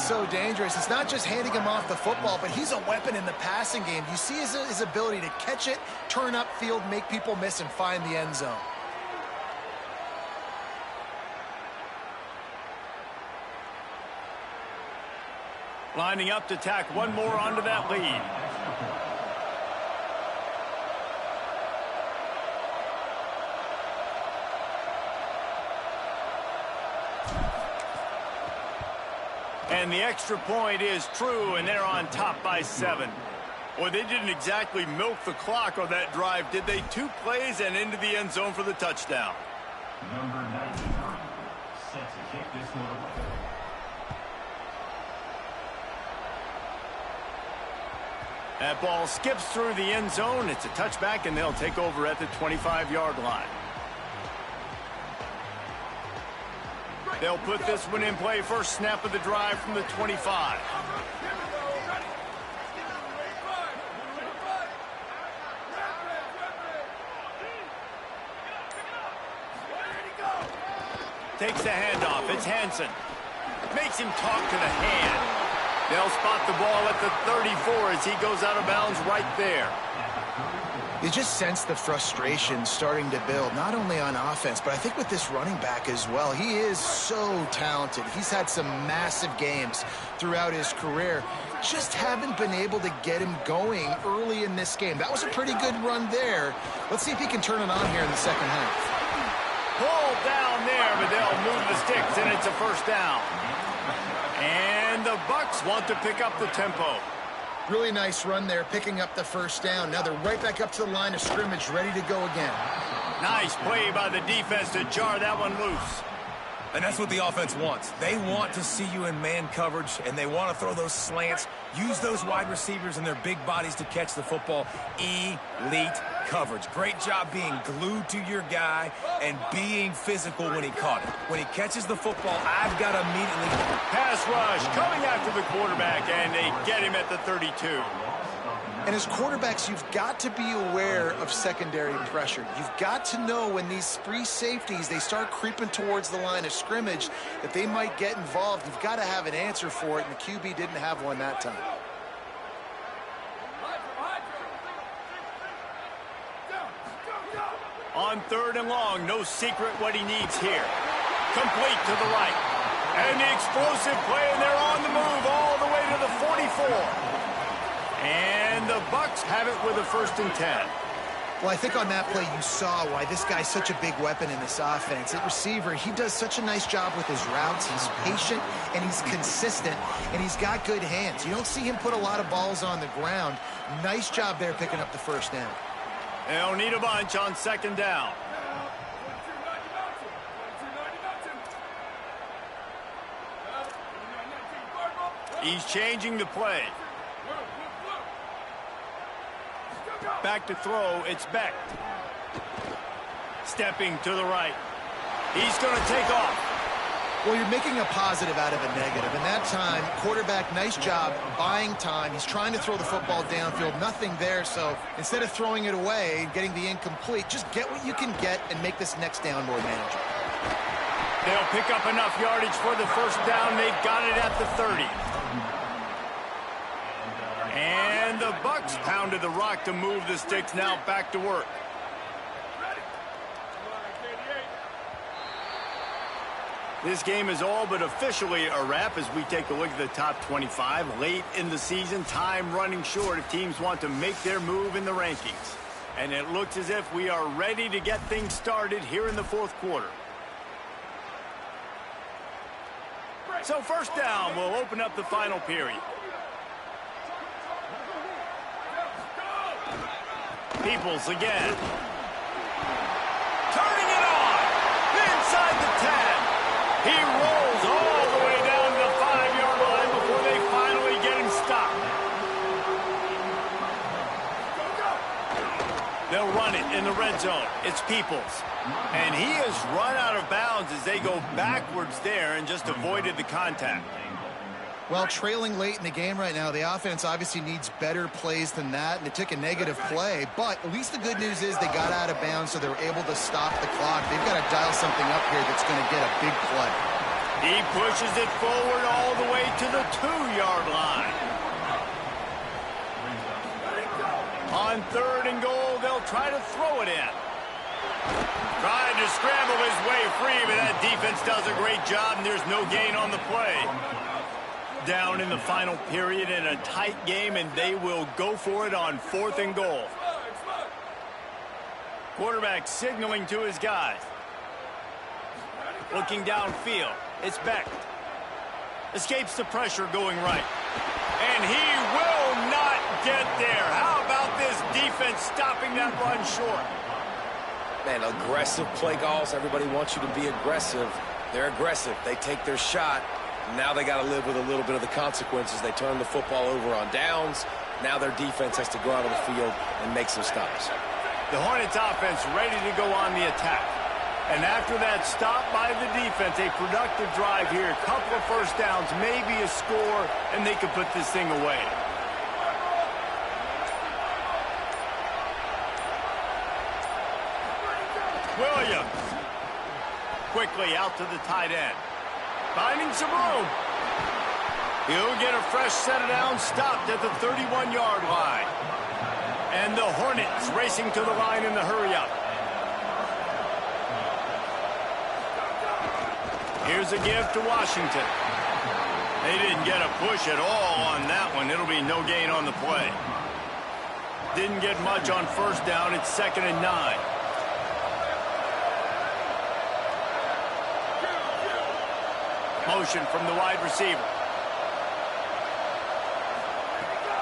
so dangerous. It's not just handing him off the football, but he's a weapon in the passing game. You see his ability to catch it, turn upfield, make people miss, and find the end zone. Lining up to tack one more onto that lead. And the extra point is true, and they're on top by 7. Well, they didn't exactly milk the clock on that drive, did they? 2 plays and into the end zone for the touchdown. Number 93, set to kick this one away. That ball skips through the end zone. It's a touchback, and they'll take over at the 25-yard line. They'll put this one in play. First snap of the drive from the 25. Takes the handoff. It's Hansen. Makes him talk to the hand. They'll spot the ball at the 34 as he goes out of bounds right there. You just sense the frustration starting to build, not only on offense, but I think with this running back as well. He is so talented. He's had some massive games throughout his career. Just haven't been able to get him going early in this game. That was a pretty good run there. Let's see if he can turn it on here in the second half. Pulled down there, but they'll move the sticks, and it's a first down. And the Bucks want to pick up the tempo. Really nice run there, picking up the first down. Now they're right back up to the line of scrimmage, ready to go again. Nice play by the defense to jar that one loose. And that's what the offense wants. They want to see you in man coverage, and they want to throw those slants, use those wide receivers and their big bodies to catch the football. Elite coverage. Great job being glued to your guy and being physical when he caught it. When he catches the football, I've got to immediately... Pass rush coming after the quarterback, and they get him at the 32. And as quarterbacks, you've got to be aware of secondary pressure. You've got to know when these free safeties, they start creeping towards the line of scrimmage, that they might get involved. You've got to have an answer for it, and the QB didn't have one that time. On 3rd and long, no secret what he needs here. Complete to the right. And the explosive play, and they're on the move all the way to the 44. And the Bucks have it with a 1st and 10. Well, I think on that play you saw why this guy's such a big weapon in this offense. At receiver, he does such a nice job with his routes. He's patient, and he's consistent, and he's got good hands. You don't see him put a lot of balls on the ground. Nice job there picking up the first down. They'll need a bunch on 2nd down. He's changing the play. Back to throw, it's Beck. Stepping to the right. He's going to take off. Well, you're making a positive out of a negative. And that time, quarterback, nice job buying time. He's trying to throw the football downfield. Nothing there, so instead of throwing it away and getting the incomplete, just get what you can get and make this next down more manageable. They'll pick up enough yardage for the first down. They've got it at the 30. And the Bucks pounded the rock to move the sticks. Now back to work. This game is all but officially a wrap as we take a look at the top 25. Late in the season, time running short if teams want to make their move in the rankings. And it looks as if we are ready to get things started here in the 4th quarter. So 1st down will open up the final period. Peoples again. Turning it on. Inside the 10. He rolls all the way down to the 5-yard line before they finally get him stopped. They'll run it in the red zone. It's Peoples. And he has run out of bounds as they go backwards there and just avoided the contact. Well, trailing late in the game right now, the offense obviously needs better plays than that, and it took a negative play. But at least the good news is they got out of bounds, so they were able to stop the clock. They've got to dial something up here that's going to get a big play. He pushes it forward all the way to the 2-yard line. On 3rd and goal, they'll try to throw it in. Trying to scramble his way free, but that defense does a great job, and there's no gain on the play. Down in the final period in a tight game, and they will go for it on 4th and goal. Quarterback signaling to his guys. Looking downfield. It's Beck. Escapes the pressure going right. And he will not get there. How about this defense stopping that run short? Man, aggressive play calls. Everybody wants you to be aggressive. They're aggressive. They take their shot. Now they got to live with a little bit of the consequences. They turn the football over on downs. Now their defense has to go out on the field and make some stops. The Hornets offense ready to go on the attack. And after that stop by the defense, a productive drive here, a couple of first downs, maybe a score, and they could put this thing away. Williams. Quickly out to the tight end. Finding some room. He'll get a fresh set of downs, stopped at the 31-yard line. And the Hornets racing to the line in the hurry-up. Here's a give to Washington. They didn't get a push at all on that one. It'll be no gain on the play. Didn't get much on first down. It's 2nd and 9. Motion from the wide receiver.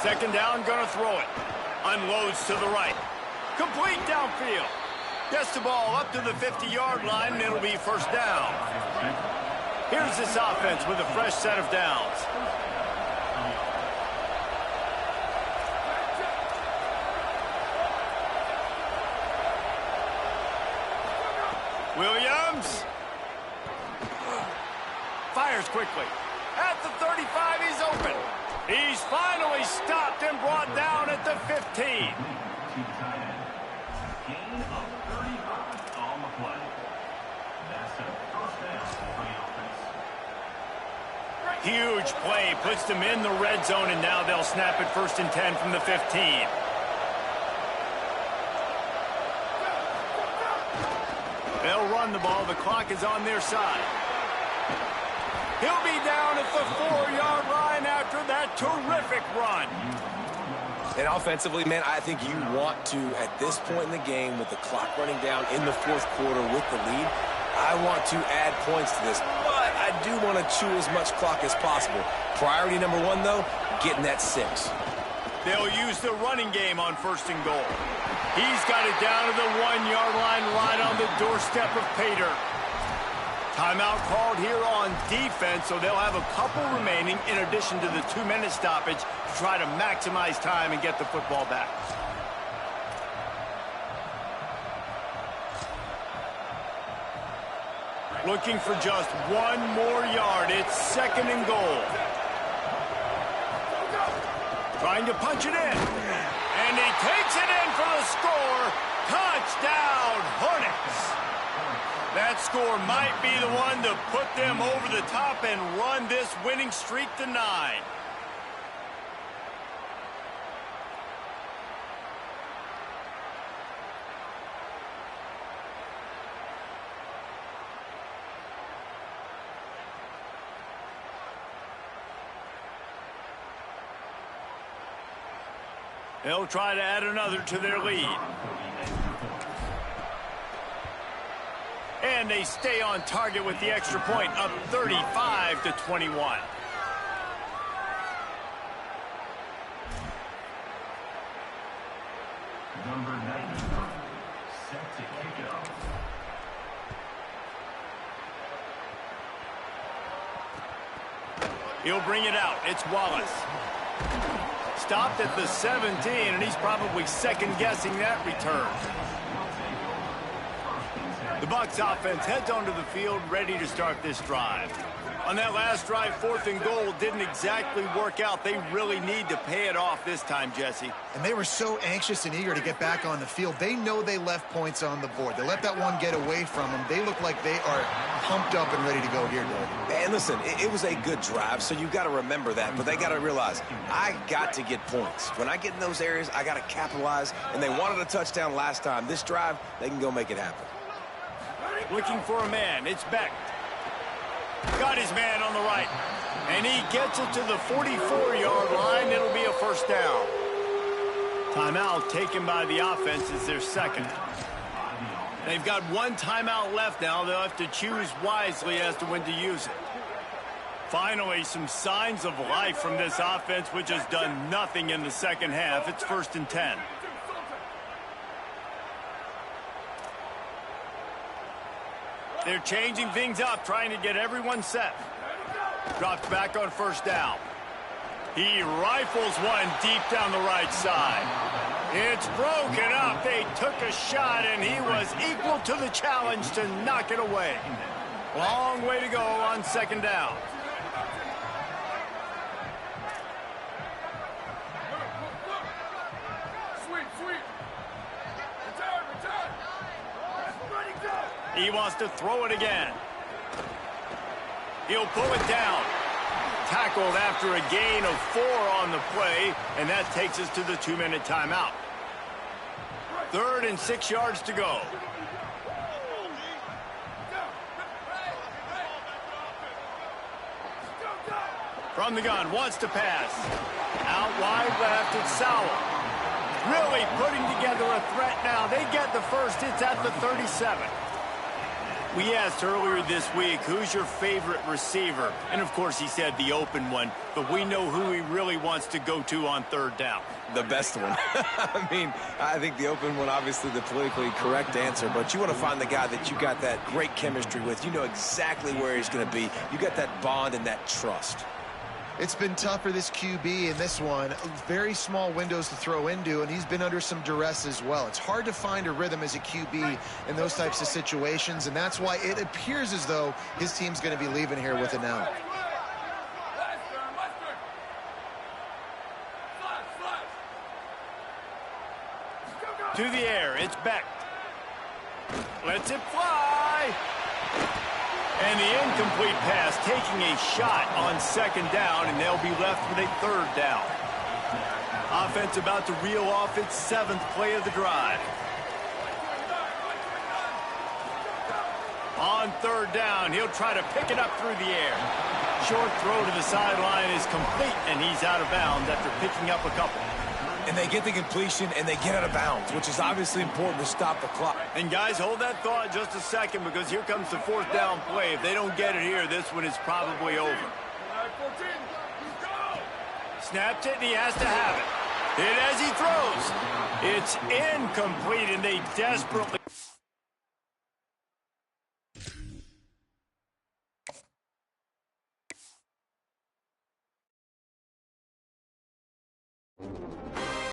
2nd down, gonna throw it. Unloads to the right. Complete downfield. Gets the ball up to the 50-yard line, and it'll be first down. Here's this offense with a fresh set of downs. Williams. Fires quickly. At the 35, he's open. He's finally stopped and brought down at the 15. Huge play, puts them in the red zone, and now they'll snap it 1st and 10 from the 15. They'll run the ball. The clock is on their side. He'll be down at the 4-yard line after that terrific run. And offensively, man, I think you want to, at this point in the game, with the clock running down in the 4th quarter with the lead, I want to add points to this, but I do want to chew as much clock as possible. Priority number 1, though, getting that 6. They'll use the running game on 1st and goal. He's got it down to the 1-yard line right on the doorstep of Pater. Timeout called here on defense, so they'll have a couple remaining in addition to the 2-minute stoppage to try to maximize time and get the football back. Looking for just 1 more yard. It's 2nd and goal. Trying to punch it in. And he takes it in for the score. Touchdown, Hornets. That score might be the one to put them over the top and run this winning streak to 9. They'll try to add another to their lead. And they stay on target with the extra point, up 35-21. Number 91, set to kick it off. He'll bring it out. It's Wallace. Stopped at the 17, and he's probably second-guessing that return. The Bucs offense heads onto the field ready to start this drive. On that last drive, 4th and goal didn't exactly work out. They really need to pay it off this time, Jesse. And they were so anxious and eager to get back on the field. They know they left points on the board. They let that one get away from them. They look like they are pumped up and ready to go here, Doug. And listen, it was a good drive, so you got to remember that. But they got to realize, I got to get points. When I get in those areas, I got to capitalize. And they wanted a touchdown last time. This drive, they can go make it happen. Looking for a man. It's Beck. Got his man on the right. And he gets it to the 44-yard line. It'll be a first down. Timeout taken by the offense is their second. They've got one timeout left now. They'll have to choose wisely as to when to use it. Finally, some signs of life from this offense, which has done nothing in the second half. It's 1st and 10. They're changing things up, trying to get everyone set. Drops back on 1st down. He rifles one deep down the right side. It's broken up. They took a shot, and he was equal to the challenge to knock it away. Long way to go on 2nd down. He wants to throw it again. He'll pull it down. Tackled after a gain of 4 on the play, and that takes us to the 2-minute timeout. 3rd and 6 yards to go. From the gun, wants to pass. Out wide left, it's Sowell. Really putting together a threat now. They get the first. It's at the 37. We asked earlier this week, who's your favorite receiver? And, of course, he said the open one. But we know who he really wants to go to on 3rd down. The best one. I mean, I think the open one, obviously the politically correct answer. But you want to find the guy that you got that great chemistry with. You know exactly where he's going to be. You got that bond and that trust. It's been tough for this QB in this one. Very small windows to throw into, and he's been under some duress as well. It's hard to find a rhythm as a QB in those types of situations, and that's why it appears as though his team's going to be leaving here with an out. To the air, it's Beck. Lets it fly. And the incomplete pass taking a shot on 2nd down, and they'll be left with a 3rd down. Offense about to reel off its 7th play of the drive. On 3rd down, he'll try to pick it up through the air. Short throw to the sideline is complete, and he's out of bounds after picking up a couple. And they get the completion, and they get out of bounds, which is obviously important to stop the clock. And, guys, hold that thought just a second, because here comes the 4th down play. If they don't get it here, this one is probably over. Snaps it, and he has to have it. Hit as he throws. It's incomplete, and they desperately...